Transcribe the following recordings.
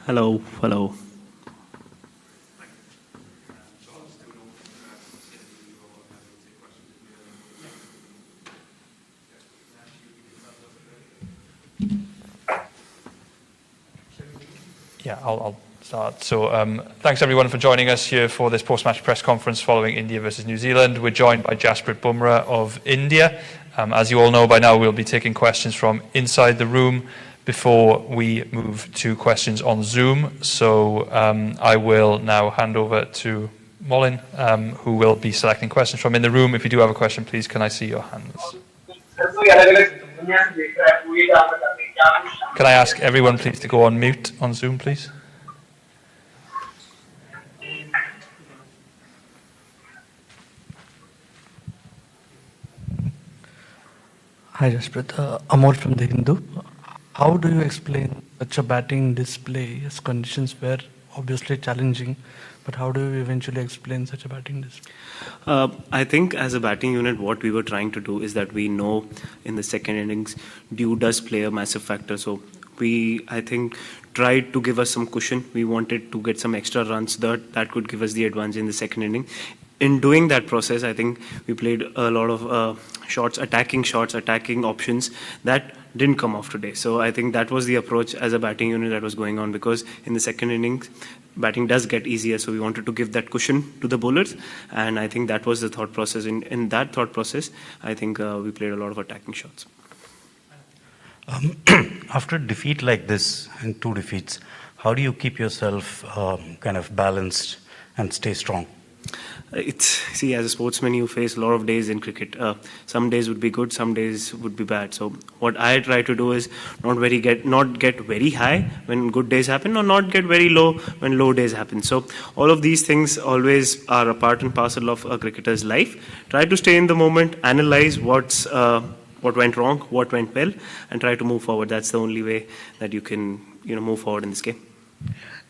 Hello, hello. Yeah, I'll start. So thanks everyone for joining us here for this post-match press conference following India versus New Zealand. We're joined by Jasprit Bumrah of India. As you all know by now, we'll be taking questions from inside the room before we move to questions on Zoom. So I will now hand over to Molin, who will be selecting questions from in the room. If you do have a question, please, can I see your hands? Can I ask everyone, please, to go on mute on Zoom, please? Hi, Jasprit. Amol from The Hindu. How do you explain such a batting display as conditions were obviously challenging, but how do you eventually explain such a batting display? I think as a batting unit, what we were trying to do is that we know in the second innings, dew does play a massive factor. So we, I think, tried to give us some cushion. We wanted to get some extra runs that could give us the advantage in the second inning. In doing that process, I think we played a lot of shots, attacking options that didn't come off today. So I think that was the approach as a batting unit that was going on, because in the second innings, batting does get easier. So we wanted to give that cushion to the bowlers. And I think that was the thought process. In that thought process, I think we played a lot of attacking shots. After a defeat like this, and 2 defeats, how do you keep yourself kind of balanced and stay strong? See, as a sportsman, you face a lot of days in cricket. Some days would be good, some days would be bad. So what I try to do is not get very high when good days happen, or not get very low when low days happen. So all of these things always are a part and parcel of a cricketer's life. Try to stay in the moment, analyze what went wrong, what went well, and try to move forward. That's the only way that you can move forward in this game.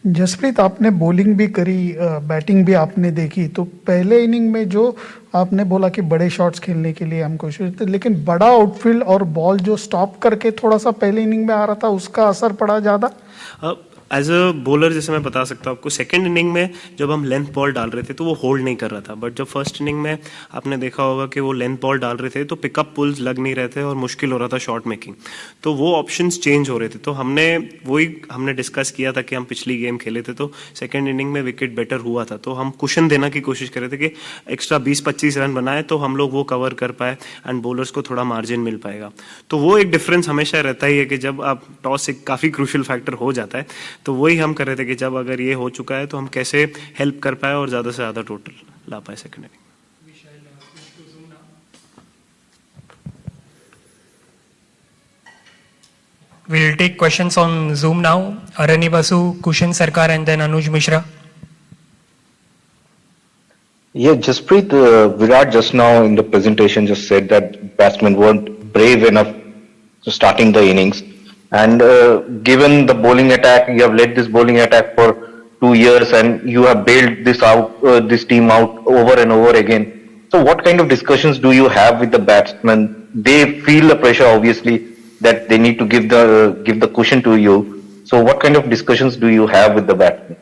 Jasprit, आपने bowling भी करी, batting भी आपने देखी, तो पहले inning में जो आपने बोला कि बड़े शॉट्स खेलने के लिए हम कोशिश थे, लेकिन बड़ा आउटफील्ड और बॉल जो स्टॉप करके थोड़ा सा पहले इनिंग में आ रहा था, उसका असर पड़ा ज़्यादा? एज अ बॉलर जैसे मैं बता सकता हूँ आपको, सेकंड इनिंग में जब हम लेंथ बॉल डाल रहे थे तो वो होल्ड नहीं कर रहा था, बट जब फर्स्ट इनिंग में आपने देखा होगा कि वो लेंथ बॉल डाल रहे थे तो पिकअप पुल्स लग नहीं रहे थे और मुश्किल हो रहा था शॉट मेकिंग, तो वो ऑप्शंस चेंज हो रहे थे. तो हमने डिस्कस किया था कि हम पिछली गेम खेले थे तो सेकंड इनिंग में विकेट बेटर हुआ था, तो हम कुशन देना की कोशिश कर रहे थे कि एक्स्ट्रा 20-25 रन बनाए तो हम लोग वो कवर कर पाए एंड बॉलर्स को थोड़ा मार्जिन मिल पाएगा. तो वो एक डिफरेंस हमेशा रहता ही है कि जब आप टॉस एक काफ़ी क्रूशियल फैक्टर हो जाता है, तो वही हम कर रहे थे कि जब अगर ये हो चुका है तो हम कैसे हेल्प कर पाए और ज़्यादा से ज़्यादा टोटल ला पाए second inning. We'll take questions on Zoom now. Arani Basu, Kushan Sarkar, and then Anuj Mishra. Yeah, Jasprit, Virat just now in the presentation just said that batsmen weren't brave enough to starting the innings. And given the bowling attack, you have led this bowling attack for 2 years and you have bailed this team out over and over again. So what kind of discussions do you have with the batsmen? They feel the pressure, obviously, that they need to give the cushion to you. So what kind of discussions do you have with the batsmen?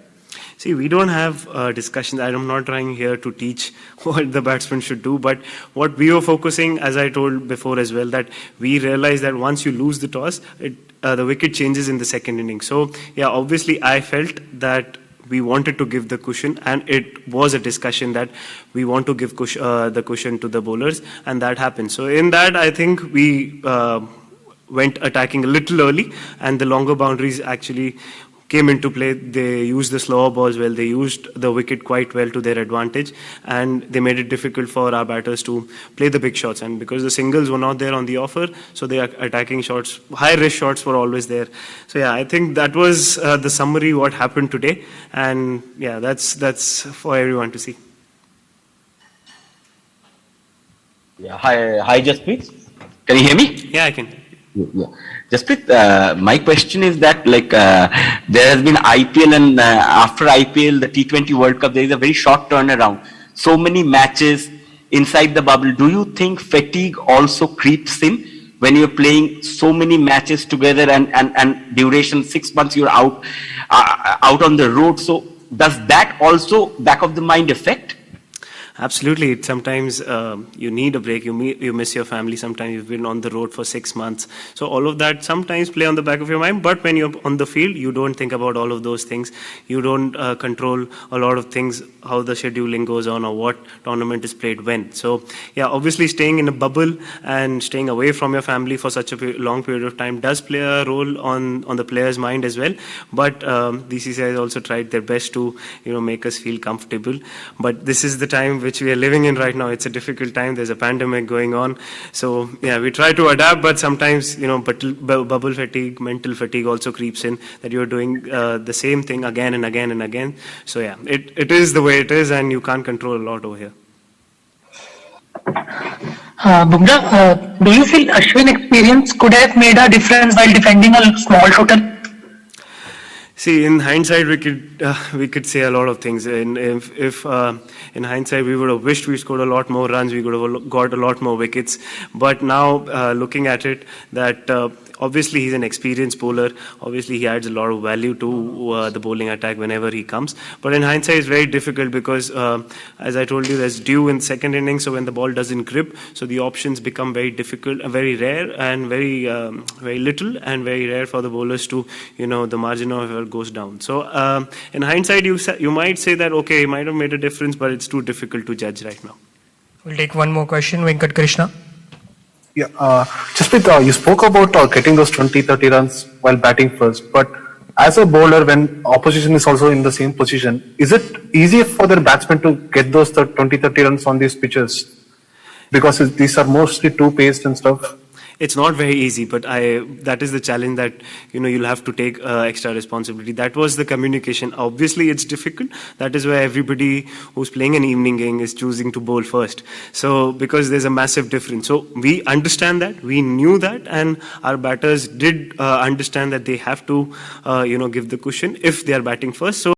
See, we don't have discussions. I'm not trying here to teach what the batsman should do, but what we were focusing, as I told before as well, that we realized that once you lose the toss, the wicket changes in the second inning. So, yeah, obviously I felt that we wanted to give the cushion, and it was a discussion that we want to give the cushion to the bowlers, and that happened. So in that, I think we went attacking a little early, and the longer boundaries actually came into play. They used the slower balls well, they used the wicket quite well to their advantage, and they made it difficult for our batters to play the big shots. And because the singles were not there on the offer, so the attacking shots, high risk shots were always there. So yeah, I think that was the summary what happened today, and yeah, that's for everyone to see. Yeah, hi Jasprit, can you hear me? Yeah, I can. Yeah. Jasprit, my question is that there has been IPL, and after IPL, the T20 World Cup, there is a very short turnaround. So many matches inside the bubble. Do you think fatigue also creeps in when you're playing so many matches together and duration 6 months you're out on the road. So does that also back of the mind affect? Absolutely. Sometimes you need a break. You miss your family. Sometimes you've been on the road for 6 months. So all of that sometimes play on the back of your mind. But when you're on the field, you don't think about all of those things. You don't control a lot of things, how the scheduling goes on or what tournament is played when. So yeah, obviously staying in a bubble and staying away from your family for such a long period of time does play a role on the player's mind as well. But BCCI has also tried their best to make us feel comfortable. But this is the time which we are living in right now. It's a difficult time. There's a pandemic going on. So yeah, we try to adapt, but sometimes bubble fatigue, mental fatigue also creeps in, that you're doing the same thing again and again and again. So yeah, it is the way it is, and you can't control a lot over here. Bumrah, do you feel Ashwin experience could have made a difference while defending a small total? See, in hindsight, we could say a lot of things. If in hindsight we would have wished we scored a lot more runs, we could have got a lot more wickets. But now, looking at it, that obviously he's an experienced bowler. Obviously, he adds a lot of value to the bowling attack whenever he comes. But in hindsight, it's very difficult because, as I told you, there's dew in second innings. So when the ball doesn't grip, so the options become very difficult, very rare, and very little, and very rare for the bowlers to, the margin of error goes down. So in hindsight, you might say that okay, he might have made a difference, but it's too difficult to judge right now. We'll take one more question, Venkat Krishna. Yeah, Jasprit, you spoke about getting those 20-30 runs while batting first, but as a bowler, when opposition is also in the same position, is it easier for their batsmen to get those 20-30 runs on these pitches? Because these are mostly two-paced and stuff. It's not very easy, but that is the challenge that you'll have to take extra responsibility. That was the communication. Obviously, it's difficult. That is why everybody who's playing an evening game is choosing to bowl first. So because there's a massive difference. So we understand that, we knew that, and our batters did understand that they have to give the cushion if they are batting first. So